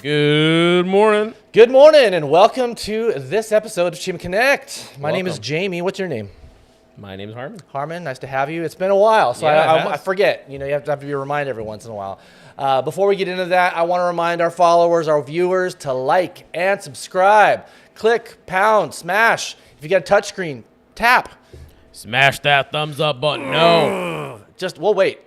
Good morning. Good morning, and welcome to this episode of Cheema Connect. My name is Welcome. Jamie. What's your name? My name is Harman. Harman, nice to have you. It's been a while, so Yeah, it I has. forget. You know, you have to be reminded every once in a while. Before we get into that, I want to remind our followers, our viewers, to like and subscribe. Click, pound, smash. If you got a touchscreen, tap. Smash that thumbs up button. No. We'll wait.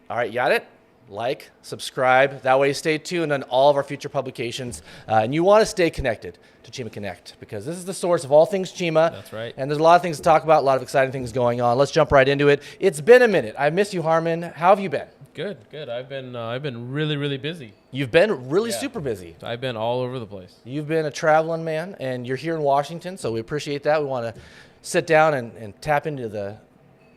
All right, you got it? Like, subscribe. That way you stay tuned on all of our future publications. And you want to stay connected to Cheema Connect because this is the source of all things Cheema. That's right. And there's a lot of things to talk about, a lot of exciting things going on. Let's jump right into it. It's been a minute. I miss you, Harman. How have you been? Good. I've been really busy. You've been really Yeah. super busy. I've been all over the place. You've been a traveling man, and you're here in Washington, so we appreciate that. We want to sit down and tap into the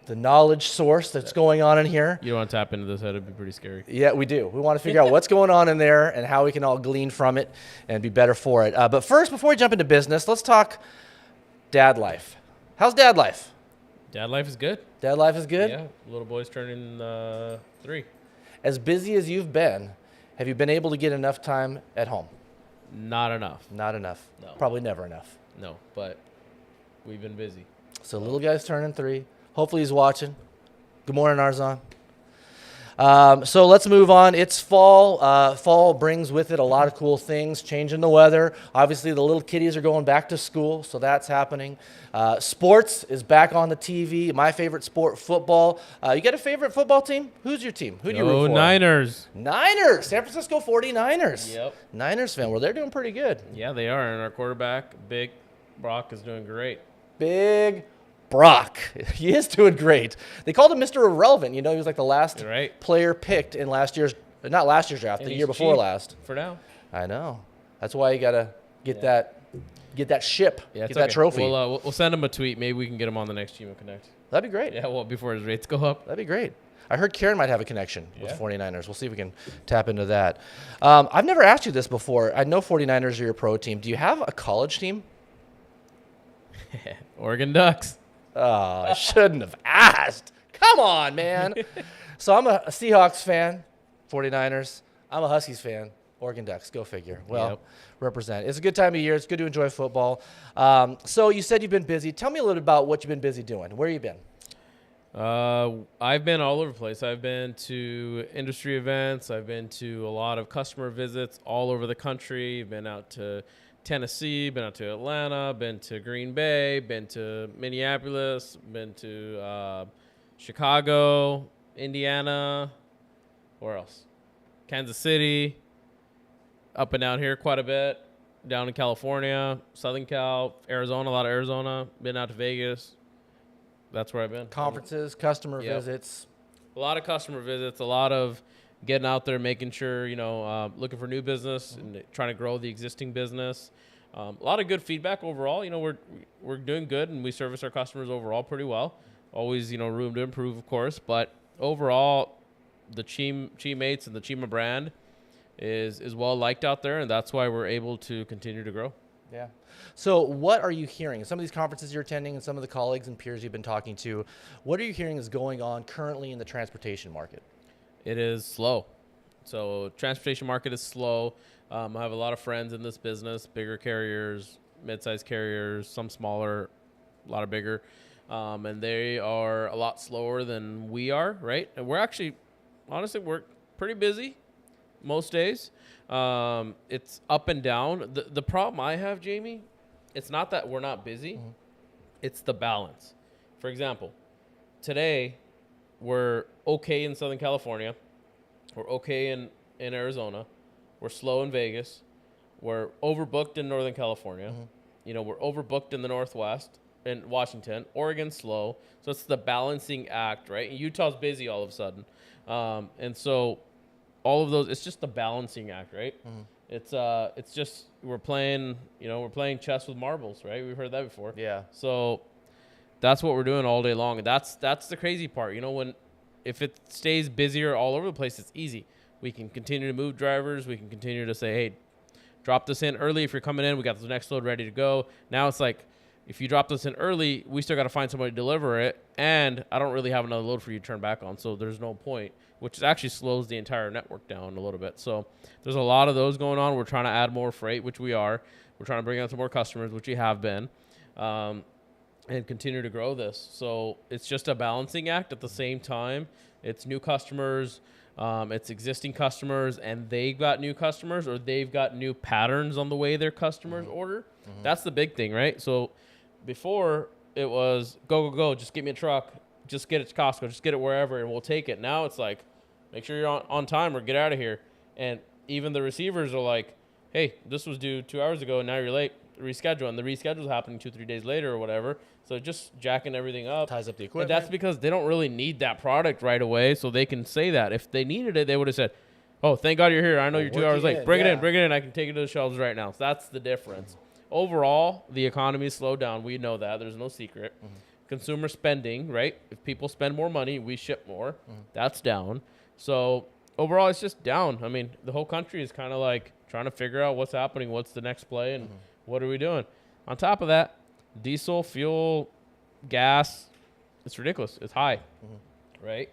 knowledge source that's going on in here. You don't want to tap into this head. It'd be pretty scary. Yeah, we do. We want to figure out what's going on in there and how we can all glean from it and be better for it. But first, before we jump into business, let's talk dad life. How's dad life? Dad life is good. Dad life is good? Yeah. Little boy's turning 3. As busy as you've been, have you been able to get enough time at home? Not enough. Not enough. No. Probably never enough. No, but we've been busy. So little guy's turning 3. Hopefully he's watching. Good morning, Arzon. So let's move on. It's fall. Fall brings with it a lot of cool things, changing the weather. Obviously, the little kiddies are going back to school, so that's happening. Sports is back on the TV. My favorite sport, football. You got a favorite football team? Who's your team? Who do you root for? Niners. Niners. San Francisco 49ers. Yep. Niners fan. Well, they're doing pretty good. Yeah, they are. And our quarterback, Big Brock, is doing great. Big Brock. He is doing great. They called him Mr. Irrelevant. You know, he was like the last Right. player picked in not last year's draft, And the he's year before cheap last. For now. I know. That's why you got to get that ship, Yeah, get it's that okay. trophy. We'll send him a tweet. Maybe we can get him on the next Cheema Connect. That'd be great. Yeah, well, before his rates go up. That'd be great. I heard Karen might have a connection with Yeah. the 49ers. We'll see if we can tap into that. I've never asked you this before. I know 49ers are your pro team. Do you have a college team? Oregon Ducks. Oh, I shouldn't have asked. Come on, man. So I'm a Seahawks fan, 49ers. I'm a Huskies fan, Oregon Ducks. Go figure. Well, Yep. represent. It's a good time of year. It's good to enjoy football. So you said you've been busy. Tell me a little bit about what you've been busy doing. Where you been? I've been all over the place. I've been to industry events. I've been to a lot of customer visits all over the country. Been out to Tennessee, been out to Atlanta, been to Green Bay, been to Minneapolis, been to Chicago, Indiana, where else? Kansas City, up and down here quite a bit, down in California, Southern Cal, Arizona, a lot of Arizona, been out to Vegas. That's where I've been. Conferences, customer Yep. visits. A lot of customer visits, a lot of getting out there, making sure, looking for new business and trying to grow the existing business. A lot of good feedback overall. We're doing good and we service our customers overall pretty well. Always, room to improve, of course. But overall, the Cheemates and the Cheema brand is well liked out there, and that's why we're able to continue to grow. Yeah. So what are you hearing? Some of these conferences you're attending and some of the colleagues and peers you've been talking to, what are you hearing is going on currently in the transportation market? It is slow. So transportation market is slow. I have a lot of friends in this business, bigger carriers, mid-sized carriers, some smaller, a lot of bigger. And they are a lot slower than we are, right? And we're we're pretty busy most days. It's up and down. The problem I have, Jamie, it's not that we're not busy. Mm-hmm. It's the balance. For example, today we're okay in Southern California. We're okay in Arizona. We're slow in Vegas. We're overbooked in Northern California. Mm-hmm. We're overbooked in the Northwest, in Washington. Oregon's slow. So it's the balancing act, right? And Utah's busy all of a sudden. And so all of those, it's just the balancing act, right? Mm-hmm. It's just we're playing chess with marbles, right? We've heard that before. Yeah. So that's what we're doing all day long. And that's the crazy part. If it stays busier all over the place, it's easy. We can continue to move drivers. We can continue to say, hey, drop this in early if you're coming in. We got the next load ready to go. Now it's like, if you drop this in early, we still got to find somebody to deliver it. And I don't really have another load for you to turn back on. So there's no point. which actually slows the entire network down a little bit. So there's a lot of those going on. We're trying to add more freight, which we are. We're trying to bring out some more customers, which we have been, and continue to grow this. So it's just a balancing act. At the same time, it's new customers, it's existing customers, and they've got new customers, or they've got new patterns on the way their customers order. That's the big thing, right? So before it was go, just get me a truck, just get it to Costco, just get it wherever, and we'll take it. Now it's like, make sure you're on time or get out of here. And even the receivers are like, hey, this was due 2 hours ago and now you're late, reschedule. And the reschedule is happening 2-3 days later or whatever. So just jacking everything up. Ties up the equipment. And that's because they don't really need that product right away, so they can say that. If they needed it, they would have said, oh, thank God you're here. I know you're 2 hours late. Bring it in. I can take it to the shelves right now. So that's the difference. Overall, the economy slowed down. We know that. There's no secret. Consumer spending, right? If people spend more money, we ship more. That's down. So overall, it's just down. I mean, the whole country is kind of like trying to figure out what's happening, what's the next play, and what are we doing. On top of that, diesel, fuel, gas, it's ridiculous. It's high, right?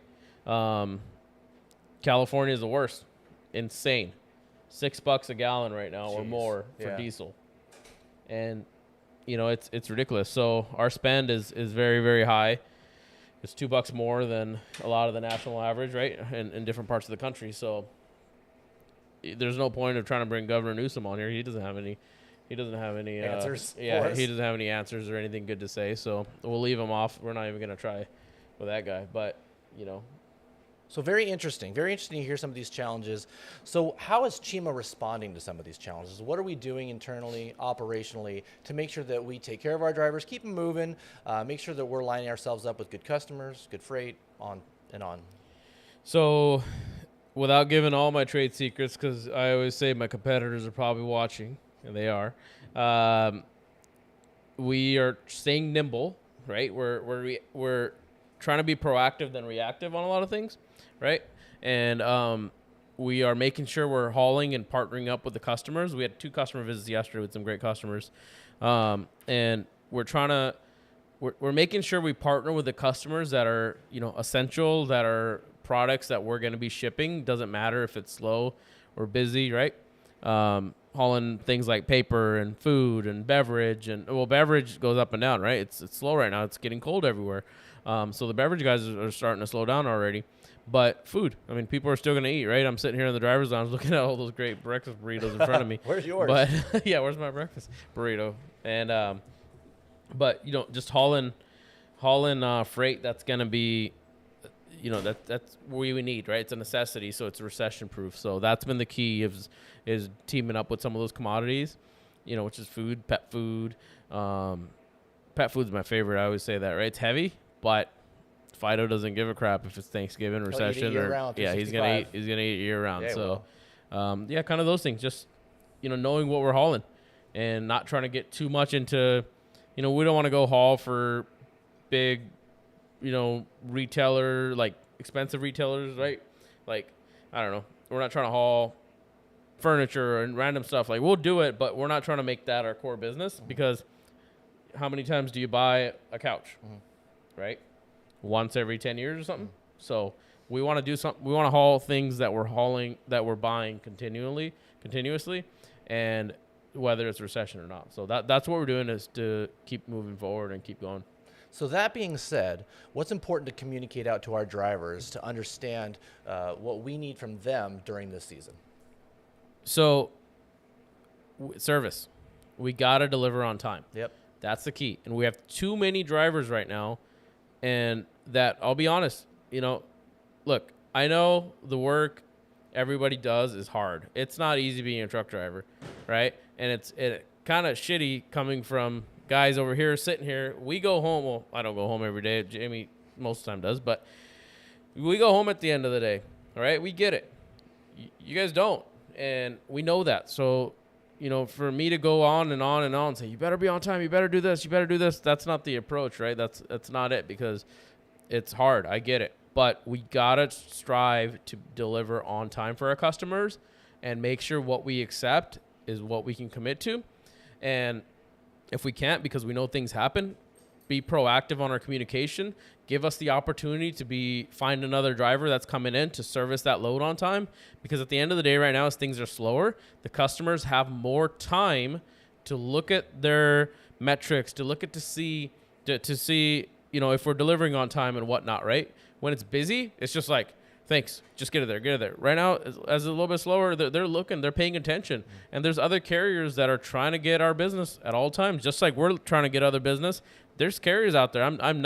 California is the worst. Insane. $6 a gallon right now or more for diesel. And, you know, it's ridiculous. So our spend is very, very high. It's $2 more than a lot of the national average, right, in different parts of the country. So there's no point of trying to bring Governor Newsom on here. He doesn't have any answers. He doesn't have any answers or anything good to say. So we'll leave him off. We're not even going to try with that guy. But, you know. So very interesting to hear some of these challenges. So how is Cheema responding to some of these challenges? What are we doing internally, operationally, to make sure that we take care of our drivers, keep them moving, make sure that we're lining ourselves up with good customers, good freight, on and on? So without giving all my trade secrets, because I always say my competitors are probably watching, and they are, we are staying nimble, right? We're trying to be proactive than reactive on a lot of things. Right. And we are making sure we're hauling and partnering up with the customers. We had 2 customer visits yesterday with some great customers. And we're making sure we partner with the customers that are, you know, essential, that are products that we're going to be shipping. Doesn't matter if it's slow or busy. Right. Hauling things like paper and food and beverage, and beverage goes up and down. Right. It's slow right now. It's getting cold everywhere. So the beverage guys are starting to slow down already. But food, I mean, people are still going to eat, right? I'm sitting here in the driver's lounge looking at all those great breakfast burritos in front of me. Where's yours? But yeah, where's my breakfast burrito? And but you know, just hauling freight, that's going to be, you know, that's what we need, right? It's a necessity, so it's recession proof. So that's been the key is teaming up with some of those commodities, you know, which is food, pet food. Pet food's my favorite. I always say that, right? It's heavy, but Fido doesn't give a crap if it's Thanksgiving, recession, or he's gonna eat year round. So, yeah, kind of those things. Just, you know, knowing what we're hauling, and not trying to get too much into, you know, we don't want to go haul for big, you know, retailer, like expensive retailers, right? Like, I don't know, we're not trying to haul furniture and random stuff. Like, we'll do it, but we're not trying to make that our core business, because how many times do you buy a couch, right? Once every 10 years or something. So we want to do something. We want to haul things that we're buying continuously, and whether it's recession or not. So that's what we're doing, is to keep moving forward and keep going. So that being said, what's important to communicate out to our drivers to understand what we need from them during this season? So service, we got to deliver on time. Yep. That's the key. And we have too many drivers right now. And that, I'll be honest, you know, look, I know the work everybody does is hard. It's not easy being a truck driver, right? And it's kind of shitty coming from guys over here sitting here. We go home. Well, I don't go home every day. Jamie most of the time does. But we go home at the end of the day, all right? We get it. You guys don't. And we know that. So, you know, for me to go on and on and on and say, you better be on time, you better do this, that's not the approach, right? That's not it, because it's hard. I get it. But we got to strive to deliver on time for our customers and make sure what we accept is what we can commit to. And if we can't, because we know things happen, be proactive on our communication, give us the opportunity to find another driver that's coming in to service that load on time. Because at the end of the day right now, as things are slower, the customers have more time to look at their metrics, to see, if we're delivering on time and whatnot, right? When it's busy, it's just like, thanks, just get it there. Right now, as it's a little bit slower, they're looking, they're paying attention. And there's other carriers that are trying to get our business at all times, just like we're trying to get other business. There's carriers out there. I'm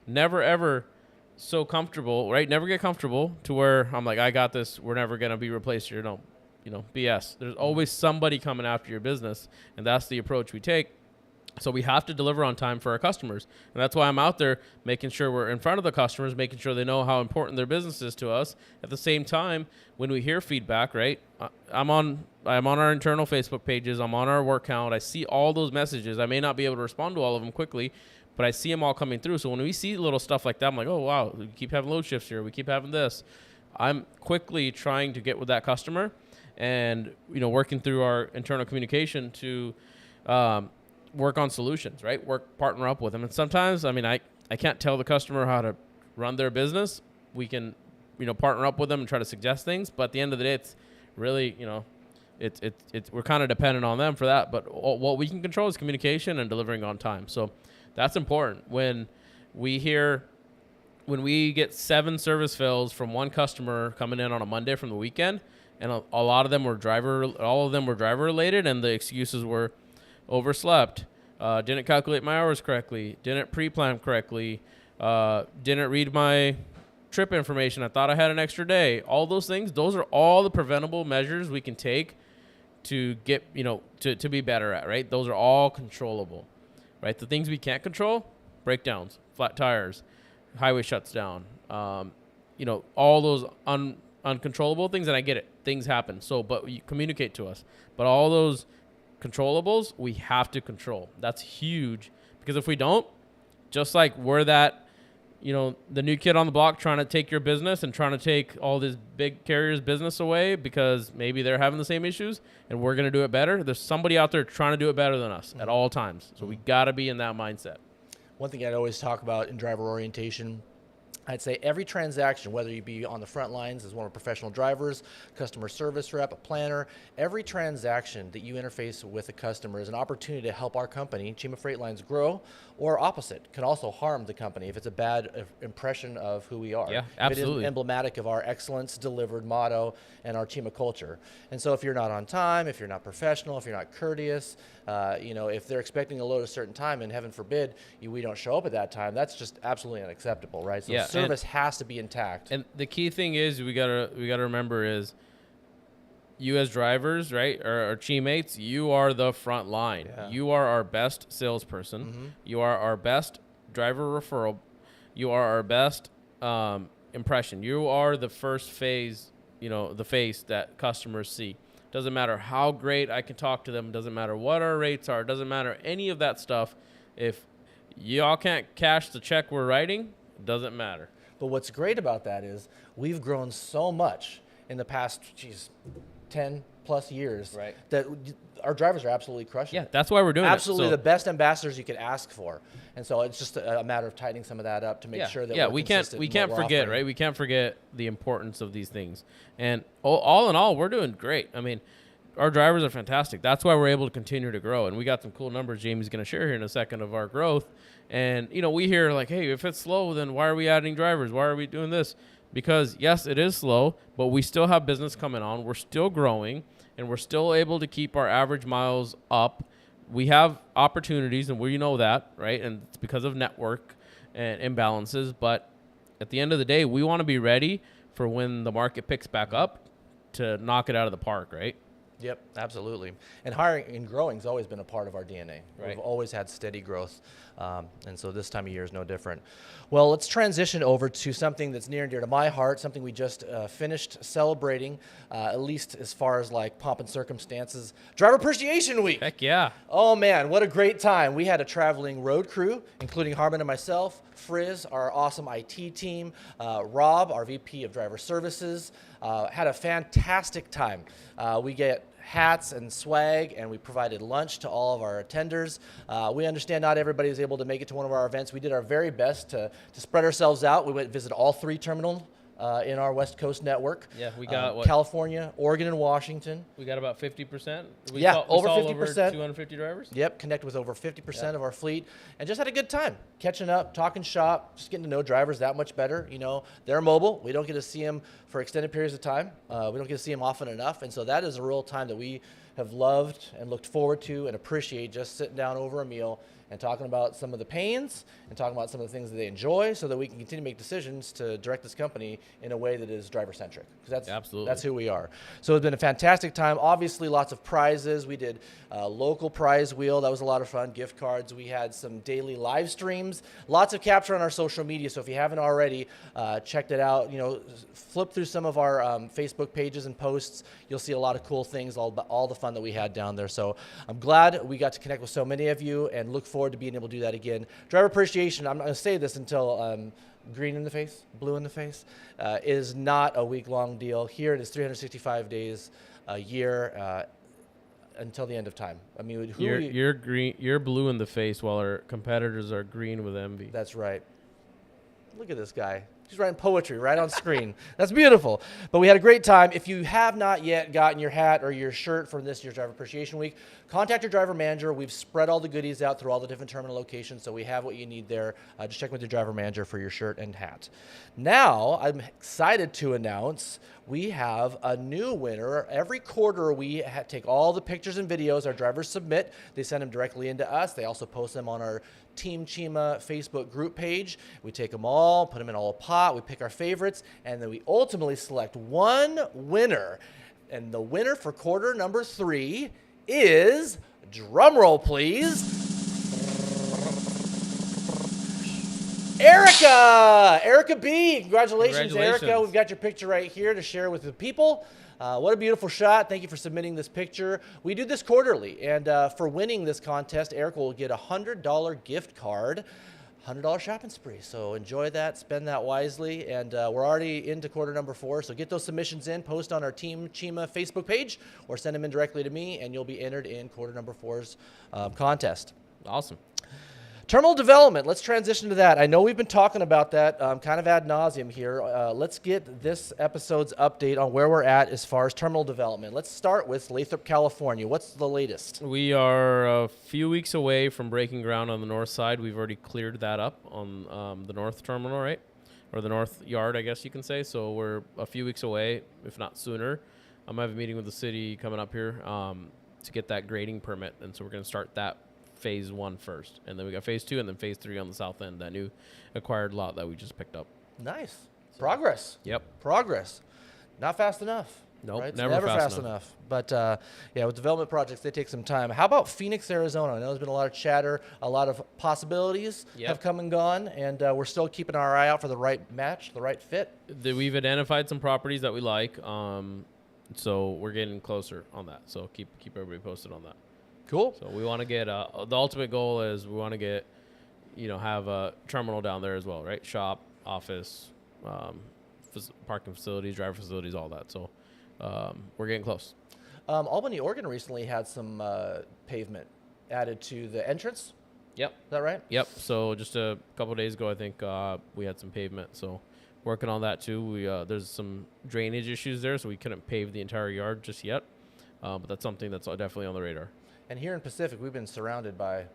never ever so comfortable, right? Never get comfortable to where I'm like, I got this. We're never going to be replaced here. No, BS. There's always somebody coming after your business, and that's the approach we take. So we have to deliver on time for our customers. And that's why I'm out there making sure we're in front of the customers, making sure they know how important their business is to us. At the same time, when we hear feedback, right, I'm on our internal Facebook pages. I'm on our work count. I see all those messages. I may not be able to respond to all of them quickly, but I see them all coming through. So when we see little stuff like that, I'm like, oh, wow, we keep having load shifts here. We keep having this. I'm quickly trying to get with that customer and, working through our internal communication to work on solutions, right? Partner up with them. And sometimes, I can't tell the customer how to run their business. We can, partner up with them and try to suggest things. But at the end of the day, it's really, we're kind of dependent on them for that. But what we can control is communication and delivering on time. So that's important. When we get 7 service fills from one customer coming in on a Monday from the weekend, and a lot of them were driver related, and the excuses were overslept, didn't calculate my hours correctly, didn't pre-plan correctly, didn't read my trip information. I thought I had an extra day. All those things, those are all the preventable measures we can take to get, to be better at, right? Those are all controllable, right? The things we can't control, breakdowns, flat tires, highway shuts down, all those uncontrollable things, and I get it. Things happen. So, but you communicate to us. But all those controllables, we have to control. That's huge, because if we don't, just like we're that, the new kid on the block trying to take your business and trying to take all these big carriers' business away because maybe they're having the same issues and we're going to do it better. There's somebody out there trying to do it better than us at all times. So we got to be in that mindset. One thing I'd always talk about in driver orientation, I'd say every transaction, whether you be on the front lines as one of professional drivers, customer service rep, a planner, every transaction that you interface with a customer is an opportunity to help our company, Cheema Freightlines, grow, or opposite, can also harm the company if it's a bad impression of who we are. Yeah, absolutely. If it is emblematic of our excellence delivered motto and our Cheema culture. And so if you're not on time, if you're not professional, if you're not courteous, if they're expecting a load a certain time and heaven forbid we don't show up at that time, that's just absolutely unacceptable, right? So yeah, service has to be intact. And the key thing is we gotta remember is you as drivers, right, or our teammates, you are the front line. Yeah. You are our best salesperson. Mm-hmm. You are our best driver referral. You are our best impression. You are the first phase, the face that customers see. Doesn't matter how great I can talk to them. Doesn't matter what our rates are. Doesn't matter any of that stuff. If y'all can't cash the check we're writing, it doesn't matter. But what's great about that is we've grown so much in the past, 10 plus years, right, that our drivers are absolutely crushing it. That's why we're doing absolutely the best ambassadors you could ask for. And so it's just a matter of tightening some of that up to make sure that we can't forget, right? We can't forget the importance of these things. And all in all, we're doing great. Our drivers are fantastic. That's why we're able to continue to grow. And we got some cool numbers Jamie's going to share here in a second of our growth. And, we hear like, hey, if it's slow, then why are we adding drivers? Why are we doing this? Because, yes, it is slow, but we still have business coming on. We're still growing, and we're still able to keep our average miles up. We have opportunities, and we know that, right? And it's because of network and imbalances. But at the end of the day, we want to be ready for when the market picks back up to knock it out of the park, right? Yep, absolutely. And hiring and growing has always been a part of our DNA. Right. We've always had steady growth, and so this time of year is no different. Well, let's transition over to something that's near and dear to my heart, something we just finished celebrating, at least as far as like pomp and circumstances, Driver Appreciation Week. Heck yeah. Oh man, what a great time. We had a traveling road crew, including Harman and myself, Frizz, our awesome IT team, Rob, our VP of Driver Services, had a fantastic time. We get hats and swag, and we provided lunch to all of our attenders. We understand not everybody was able to make it to one of our events. We did our very best to spread ourselves out. We went and visited all 3 terminals in our West Coast network. Yeah, we got California, Oregon, and Washington. We got about 50%. Over 50%. Over 250 drivers. Yep, connected with over 50% of our fleet, and just had a good time, catching up, talking shop, just getting to know drivers that much better. You know, they're mobile. We don't get to see them for extended periods of time. We don't get to see them often enough, and so that is a real time that we have loved and looked forward to and appreciate, just sitting down over a meal and talking about some of the pains and talking about some of the things that they enjoy, so that we can continue to make decisions to direct this company in a way that is driver-centric, because that's who we are. So it's been a fantastic time. Obviously, lots of prizes. We did a local prize wheel. That was a lot of fun. Gift cards. We had some daily live streams. Lots of capture on our social media, so if you haven't already checked it out, you know, flip through some of our Facebook pages and posts. You'll see a lot of cool things, all the fun that we had down there. So I'm glad we got to connect with so many of you, and look forward to being able to do that again. Driver appreciation, I'm not going to say this until green in the face, blue in the face, is not a week-long deal. Here it is 365 days a year until the end of time. I mean, you're green, you're blue in the face, while our competitors are green with envy. That's right. Look at this guy. He's writing poetry right on screen. That's beautiful. But we had a great time. If you have not yet gotten your hat or your shirt from this year's Driver Appreciation Week, contact your driver manager. We've spread all the goodies out through all the different terminal locations, so we have what you need there. Just check with your driver manager for your shirt and hat. Now, I'm excited to announce we have a new winner. Every quarter, we take all the pictures and videos our drivers submit. They send them directly into us. They also post them on our Team Cheema Facebook group page. We take them all, put them in a pot, we pick our favorites, and then we ultimately select one winner. And the winner for quarter number 3 is, drumroll please, Erica B. Congratulations, Erica. We've got your picture right here to share with the people. What a beautiful shot. Thank you for submitting this picture. We do this quarterly, and for winning this contest, Erica will get a $100 gift card, $100 shopping spree. So enjoy that, spend that wisely, and we're already into quarter number 4, so get those submissions in, post on our Team Cheema Facebook page, or send them in directly to me, and you'll be entered in quarter number 4's contest. Awesome. Terminal development, let's transition to that. I know we've been talking about that kind of ad nauseum here. Let's get this episode's update on where we're at as far as terminal development. Let's start with Lathrop, California. What's the latest? We are a few weeks away from breaking ground on the north side. We've already cleared that up on the north terminal, right? Or the north yard, I guess you can say. So we're a few weeks away, if not sooner. I have a meeting with the city coming up here to get that grading permit. And so we're going to start that phase 1 first, and then we got phase 2, and then phase 3 on the south end, that new acquired lot that we just picked up. Nice. Progress. Yep. Progress. Not fast enough. Nope, right? never fast enough. But yeah, with development projects, they take some time. How about Phoenix, Arizona? I know there's been a lot of chatter, a lot of possibilities have come and gone, and we're still keeping our eye out for the right match, the right fit. We've identified some properties that we like, so we're getting closer on that. So keep everybody posted on that. Cool. So we want to get the ultimate goal is we want to get, have a terminal down there as well, right? Shop, office, parking facilities, driver facilities, all that. So we're getting close. Albany, Oregon recently had some pavement added to the entrance. Yep. Is that right? Yep. So just a couple of days ago, I think we had some pavement. So working on that too. We there's some drainage issues there, so we couldn't pave the entire yard just yet. But that's something that's definitely on the radar. And here in Pacific, we've been surrounded by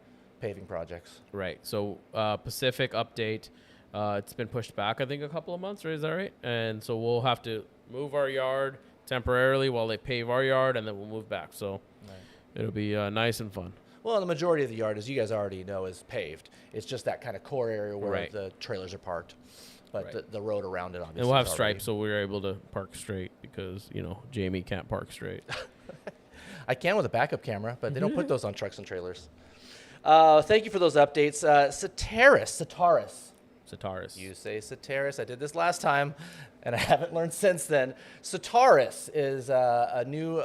paving projects. Right. So Pacific update, it's been pushed back, I think, a couple of months, right? Is that right? And so we'll have to move our yard temporarily while they pave our yard, and then we'll move back. So it'll be nice and fun. Well, the majority of the yard, as you guys already know, is paved. It's just that kind of core area where the trailers are parked. But the road around it, obviously. And we'll have stripes, so we're able to park straight because, Jamie can't park straight. I can with a backup camera, but they don't put those on trucks and trailers. Thank you for those updates. Sataris. You say Sataris. I did this last time, and I haven't learned since then. Sataris is a new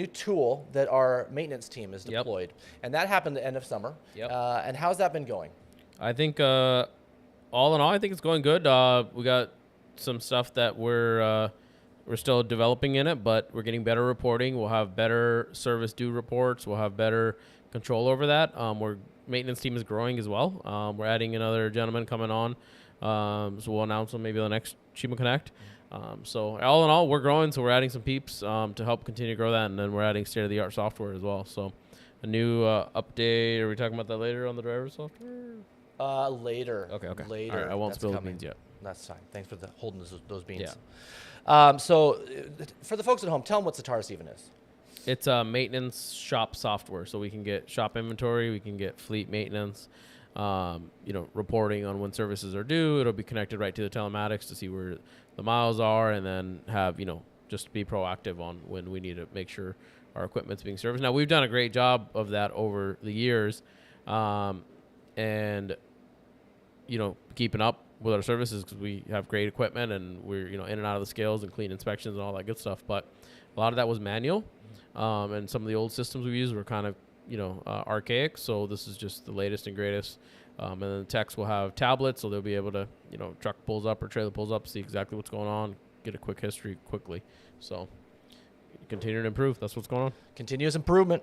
tool that our maintenance team has deployed. And that happened at the end of summer. And how's that been going? I think all in all, I think it's going good. We got some stuff that we're still developing in it, but we're getting better reporting. We'll have better service due reports. We'll have better control over that. Our maintenance team is growing as well. We're adding another gentleman coming on. So we'll announce them maybe the next Cheema Connect. So all in all, we're growing. So we're adding some peeps to help continue to grow that, and then we're adding state-of-the-art software as well. So a new update. Are we talking about that later on the driver software? Later. Okay. Later. All right, I won't That's spill the coming. beans yet. That's fine. Thanks for holding those beans. Yeah. So for the folks at home, tell them what Sataris even is. It's a maintenance shop software, so we can get shop inventory, we can get fleet maintenance, reporting on when services are due. It'll be connected right to the telematics to see where the miles are, and then have, just be proactive on when we need to make sure our equipment's being serviced. Now, we've done a great job of that over the years, and keeping up with our services, because we have great equipment and we're in and out of the scales and clean inspections and all that good stuff. But a lot of that was manual, and some of the old systems we used were kind of archaic. So this is just the latest and greatest. And then the techs will have tablets, so they'll be able to truck pulls up or trailer pulls up, see exactly what's going on, get a quick history quickly. So continue to improve. That's what's going on. Continuous improvement.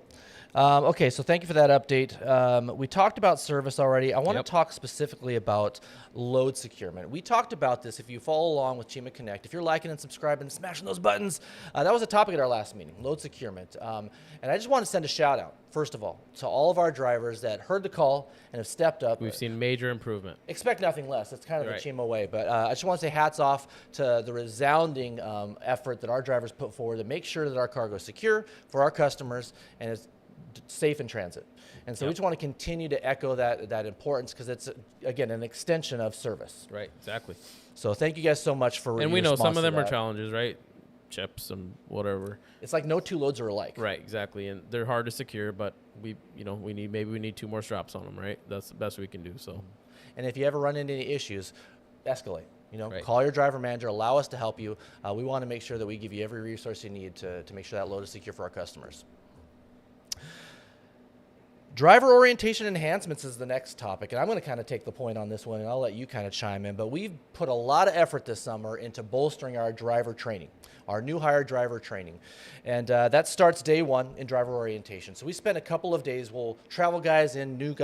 Okay, so thank you for that update. We talked about service already. I want to talk specifically about load securement. We talked about this. If you follow along with Cheema Connect, if you're liking and subscribing and smashing those buttons, that was a topic at our last meeting, load securement. And I just want to send a shout out, first of all, to all of our drivers that heard the call and have stepped up. We've seen major improvement. Expect nothing less. That's kind of Right. the Cheema way. But I just want to say hats off to the resounding effort that our drivers put forward to make sure that our cargo is secure for our customers and is safe in transit. And so we just want to continue to echo that importance, because it's, again, an extension of service. Right, exactly. So thank you guys so much for And your we know some response of to them are that. challenges, right? Chips and whatever. It's like no two loads are alike. Right, exactly. And they're hard to secure, but we need 2 more straps on them, right? That's the best we can do. So, And if you ever run into any issues, escalate. Right. Call your driver manager, allow us to help you. We want to make sure that we give you every resource you need to make sure that load is secure for our customers. Driver orientation enhancements is the next topic, and I'm going to kind of take the point on this one, and I'll let you kind of chime in. But we've put a lot of effort this summer into bolstering our driver training, our new hire driver training. And that starts day one in driver orientation. So we spent a couple of days, we'll travel guys, new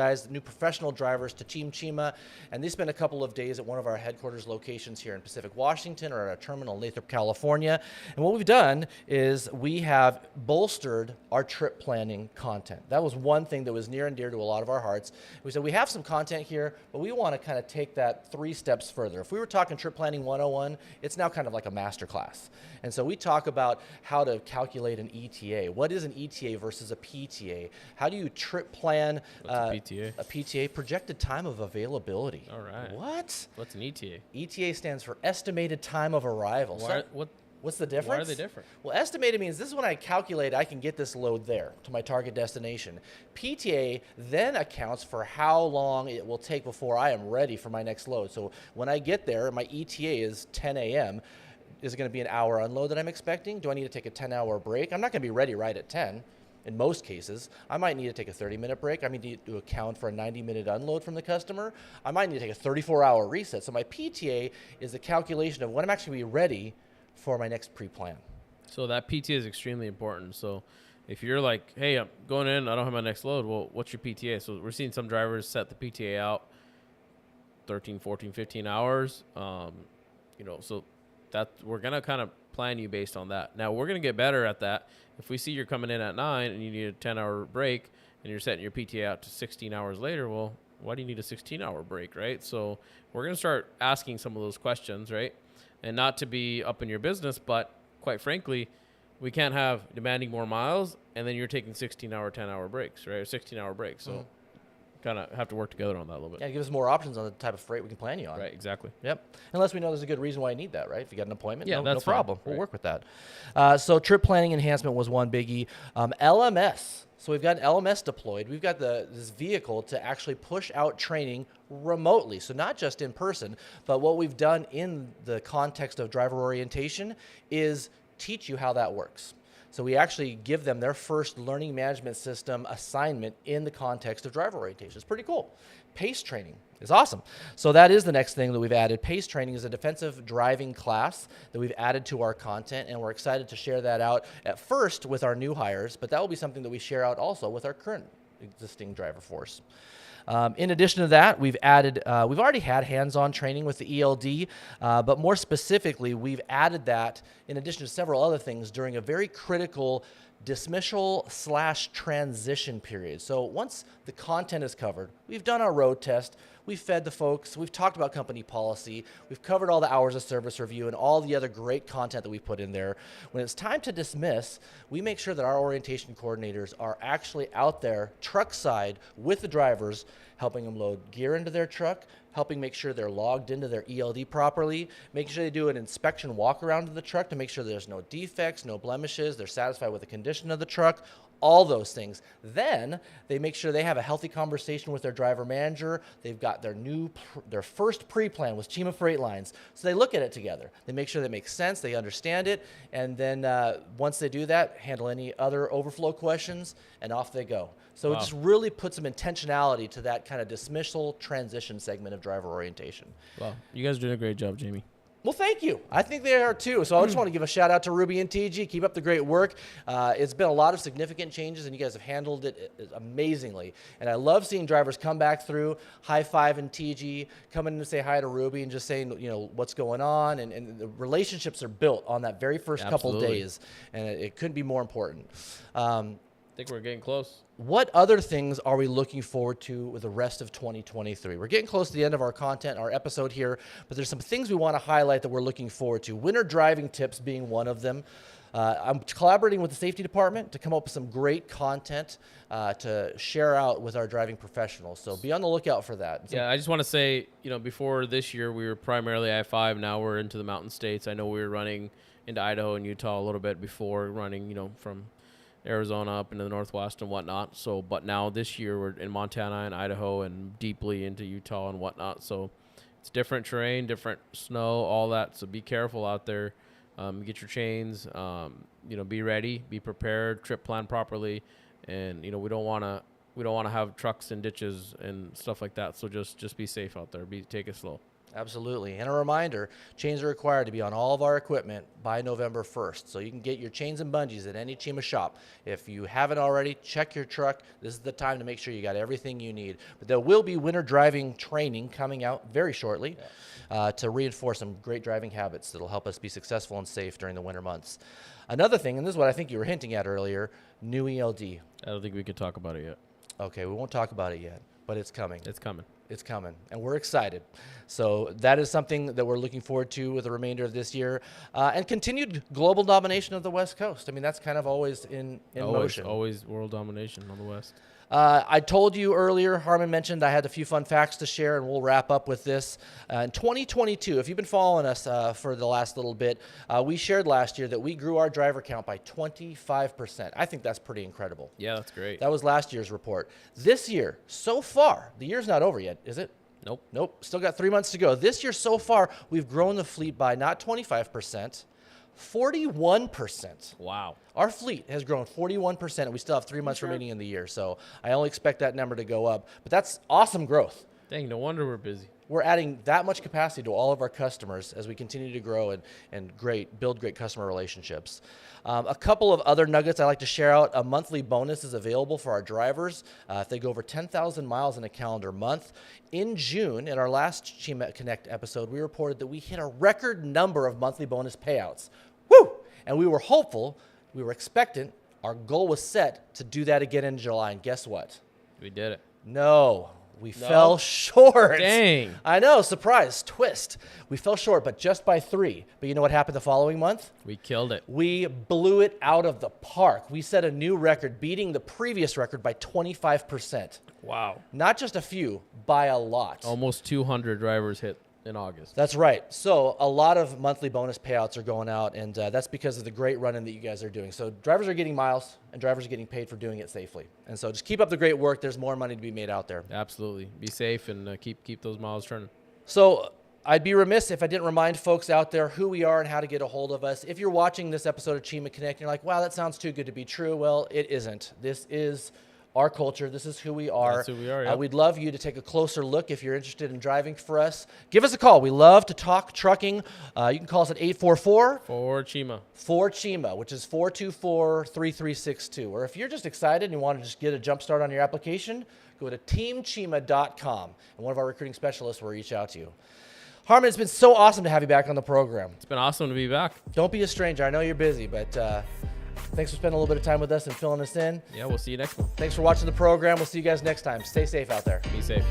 professional drivers to Team Cheema, and they spent a couple of days at one of our headquarters locations here in Pacific Washington, or at a terminal in Lathrop, California. And what we've done is we have bolstered our trip planning content. That was one thing that was near and dear to a lot of our hearts. We said we have some content here, but we want to kind of take that 3 steps further. If we were talking trip planning 101, it's now kind of like a master class. And so we talk about how to calculate an ETA. What is an ETA versus a PTA? How do you trip plan What's a PTA? A PTA, projected time of availability. All right. What? What's an ETA? ETA stands for estimated time of arrival. What's the difference? Why are they different? Well, estimated means this is when I calculate I can get this load there to my target destination. PTA then accounts for how long it will take before I am ready for my next load. So when I get there, my ETA is 10 a.m. Is it going to be an hour unload that I'm expecting? Do I need to take a 10-hour break? I'm not going to be ready right at 10. In most cases, I might need to take a 30-minute break. I need to account for a 90-minute unload from the customer. I might need to take a 34-hour reset. So my PTA is a calculation of when I'm actually going to be ready for my next pre-plan. So that PTA is extremely important. So if you're like, hey, I'm going in, I don't have my next load, well, what's your PTA? So we're seeing some drivers set the PTA out 13, 14, 15 hours. So that we're going to kind of plan you based on that. Now, we're going to get better at that. If we see you're coming in at 9 and you need a 10-hour break and you're setting your PTA out to 16 hours later, well, why do you need a 16-hour break, right? So we're going to start asking some of those questions, right? And not to be up in your business, but quite frankly, we can't have demanding more miles and then you're taking 16-hour, 10-hour breaks, right? Or 16-hour breaks. So kind of have to work together on that a little bit. Yeah, give us more options on the type of freight we can plan you on. Right, exactly. Yep. Unless we know there's a good reason why you need that, right? If you got an appointment, Yeah, no that's fine. problem. We'll Right. work with that. So trip planning enhancement was one biggie. LMS. So we've got an LMS deployed. We've got this vehicle to actually push out training remotely. So not just in person, but what we've done in the context of driver orientation is teach you how that works. So we actually give them their first learning management system assignment in the context of driver orientation. It's pretty cool. PACE training is awesome. So that is the next thing that we've added. PACE training is a defensive driving class that we've added to our content, and we're excited to share that out at first with our new hires, but that will be something that we share out also with our current existing driver force. In addition to that, we've already had hands-on training with the ELD, but more specifically, we've added that in addition to several other things during a very critical dismissal/transition period. So once the content is covered, we've done our road test, we've fed the folks, we've talked about company policy, we've covered all the hours of service review and all the other great content that we put in there. When it's time to dismiss, we make sure that our orientation coordinators are actually out there truck side with the drivers, helping them load gear into their truck, helping make sure they're logged into their ELD properly, making sure they do an inspection walk around of the truck to make sure there's no defects, no blemishes, they're satisfied with the condition of the truck, all those things. Then they make sure they have a healthy conversation with their driver manager. They've got their first pre-plan with Cheema Freightlines. So they look at it together. They make sure that it makes sense, they understand it, and then once they do that, handle any other overflow questions, and off they go. So It just really puts some intentionality to that kind of dismissal transition segment of driver orientation. Wow, you guys are doing a great job, Jamie. Well, thank you. I think they are too. So I just want to give a shout out to Ruby and TG. Keep up the great work. It's been a lot of significant changes, and you guys have handled it amazingly. And I love seeing drivers come back through, high five and TG, come in and say hi to Ruby and just saying, what's going on. And the relationships are built on that very first couple days, and it couldn't be more important. I think we're getting close. What other things are we looking forward to with the rest of 2023? We're getting close to the end of our content, our episode here, but there's some things we want to highlight that we're looking forward to. Winter driving tips being one of them. I'm collaborating with the safety department to come up with some great content to share out with our driving professionals. So be on the lookout for that. Yeah, I just want to say, before this year, we were primarily I-5. Now we're into the mountain states. I know we were running into Idaho and Utah a little bit before running, from Arizona up into the Northwest and whatnot. So, but now this year we're in Montana and Idaho and deeply into Utah and whatnot. So it's different terrain, different snow, all that. So be careful out there. Get your chains, be ready, be prepared, trip plan properly. And, we don't want to have trucks and ditches and stuff like that. So just be safe out there. Take it slow. Absolutely. And a reminder, chains are required to be on all of our equipment by November 1st. So you can get your chains and bungees at any Cheema shop. If you haven't already, check your truck. This is the time to make sure you got everything you need. But there will be winter driving training coming out very shortly to reinforce some great driving habits that will help us be successful and safe during the winter months. Another thing, and this is what I think you were hinting at earlier, new ELD. I don't think we could talk about it yet. Okay, we won't talk about it yet, but it's coming. It's coming. It's coming, and we're excited. So that is something that we're looking forward to with the remainder of this year. And continued global domination of the West Coast. I mean, that's kind of always in motion. Always world domination on the West. I told you earlier, Harman mentioned I had a few fun facts to share, and we'll wrap up with this. In 2022, if you've been following us for the last little bit, we shared last year that we grew our driver count by 25%. I think that's pretty incredible. Yeah, that's great. That was last year's report. This year, so far, the year's not over yet, is it? Nope. Still got 3 months to go. This year so far, we've grown the fleet by not 25%, 41%. Wow. Our fleet has grown 41%, and we still have 3 months remaining in the year. So I only expect that number to go up. But that's awesome growth. Dang, no wonder we're busy. We're adding that much capacity to all of our customers as we continue to grow and build great customer relationships. A couple of other nuggets I like to share out. A monthly bonus is available for our drivers if they go over 10,000 miles in a calendar month. In June, in our last Cheema Connect episode, we reported that we hit a record number of monthly bonus payouts. Woo! And we were hopeful, we were expectant, our goal was set to do that again in July. And guess what? We did it. No. We fell short. Dang. I know, surprise, twist. We fell short, but just by 3. But you know what happened the following month? We killed it. We blew it out of the park. We set a new record, beating the previous record by 25%. Wow. Not just a few, by a lot. Almost 200 drivers hit in August. That's right. So a lot of monthly bonus payouts are going out, and that's because of the great running that you guys are doing. So drivers are getting miles, and drivers are getting paid for doing it safely. And so just keep up the great work. There's more money to be made out there. Absolutely. Be safe and keep those miles turning. So I'd be remiss if I didn't remind folks out there who we are and how to get a hold of us. If you're watching this episode of Cheema Connect and you're like, wow, that sounds too good to be true. Well, it isn't. This is our culture. This is who we are. That's who we are, yep. We'd love you to take a closer look if you're interested in driving for us. Give us a call. We love to talk trucking. You can call us at 844 For Cheema. for Cheema, which is 424-3362. Or if you're just excited and you want to just get a jump start on your application, go to teamcheema.com, and one of our recruiting specialists will reach out to you. Harman, it's been so awesome to have you back on the program. It's been awesome to be back. Don't be a stranger. I know you're busy, but thanks for spending a little bit of time with us and filling us in. Yeah, we'll see you next one. Thanks for watching the program. We'll see you guys next time. Stay safe out there. Be safe.